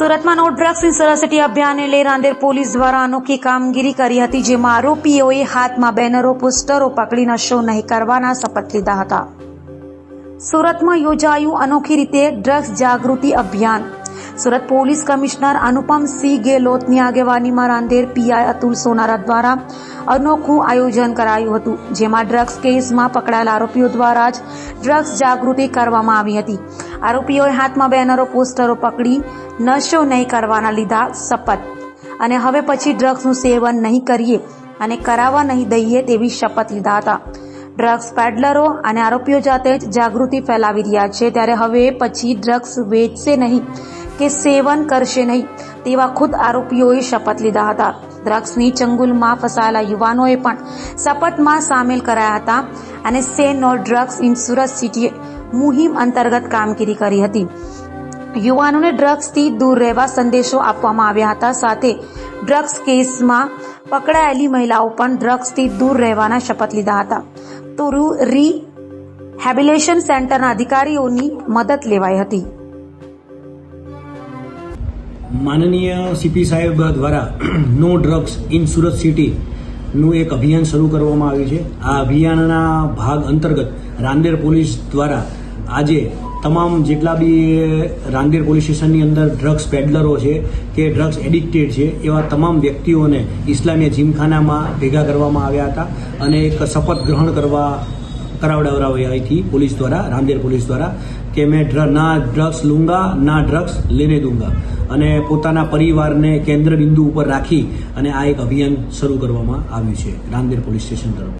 સુરતમાં no drugs in Surat city અભિયાનને લઈ રાંદેર પોલીસ દ્વારા અનોખી કામગીરી કરી હતી, જેમાં આરોપીઓએ હાથમાં બેનરો, પોસ્ટરો પકડી નશો નહીં કરવાના શપથ લીધા હતા. સુરતમાં યોજાયું અનોખી રીતે ડ્રગ્સ જાગૃતિ અભિયાન. સુરત પોલીસ કમિશનર અનુપમસિંહ ગેહલોતની આગેવાનીમાં રાંદેર પીઆઈ અતુલ સોનારા દ્વારા અનોખું આયોજન કરાયું હતું, જેમાં ડ્રગ્સ કેસમાં પકડાયેલા આરોપીઓ દ્વારા જ ડ્રગ્સ જાગૃતિ કરવામાં આવી હતી. આરોપીઓએ હાથમાં બેનરો, પોસ્ટરો પકડી નશો નહીં કરવાના લીધા શપથ અને હવે પછી ડ્રગ્સનું સેવન નહીં કરીએ અને કરાવવા નહીં દઈએ તેવી શપથ લીધા હતા. ડ્રગ્સ પેડલરો અને આરોપીઓ જાતે જ જાગૃતિ ફેલાવી રહ્યા છે, ત્યારે હવે પછી ડ્રગ્સ વેચશે નહીં કે સેવન કરશે નહીં તેવા ખુદ આરોપીઓએ શપથ લીધા હતા. ડ્રગ્સની ચંગુલમાં ફસાયેલા યુવાનોએ પણ શપથમાં સામેલ કરાયા હતા અને say no drugs in Surat city મુહિમ અંતર્ગત કામગીરી કરી હતી. યુવાનોને ડ્રગ્સથી દૂર રહેવા સંદેશો આપવામાં આવ્યા હતા. સાથે ડ્રગ્સ કેસમાં પકડાયેલી મહિલાઓ પણ ડ્રગ્સથી દૂર રહેવાના શપથ લીધા હતા. તો રિહેબિલિટેશન સેન્ટરના અધિકારીઓની મદદ લેવાઈ હતી. માનનીય સીપી સાહેબ દ્વારા નો ડ્રગ્સ ઇન સુરત સિટીનું એક અભિયાન શરૂ કરવામાં આવ્યું છે. આ અભિયાનના ભાગ અંતર્ગત રાંદેર પોલીસ દ્વારા આજે તમામ જેટલા બી રાંદેર પોલીસ સ્ટેશનની અંદર ડ્રગ્સ પેડલરો છે કે ડ્રગ્સ એડિક્ટેડ છે એવા તમામ વ્યક્તિઓને ઇસ્લામિયા જીમખાનામાં ભેગા કરવામાં આવ્યા હતા અને એક શપથ ગ્રહણ કરાવડાવવામાં આવી હતી પોલીસ દ્વારા, રાંદેર પોલીસ દ્વારા, કે મેં ના ડ્રગ્સ લૂંગા ના ડ્રગ્સ લેને દૂંગા, અને પોતાના પરિવારને કેન્દ્ર બિંદુ ઉપર રાખી અને આ એક અભિયાન શરૂ કરવામાં આવ્યું છે રાંદેર પોલીસ સ્ટેશન તરફ.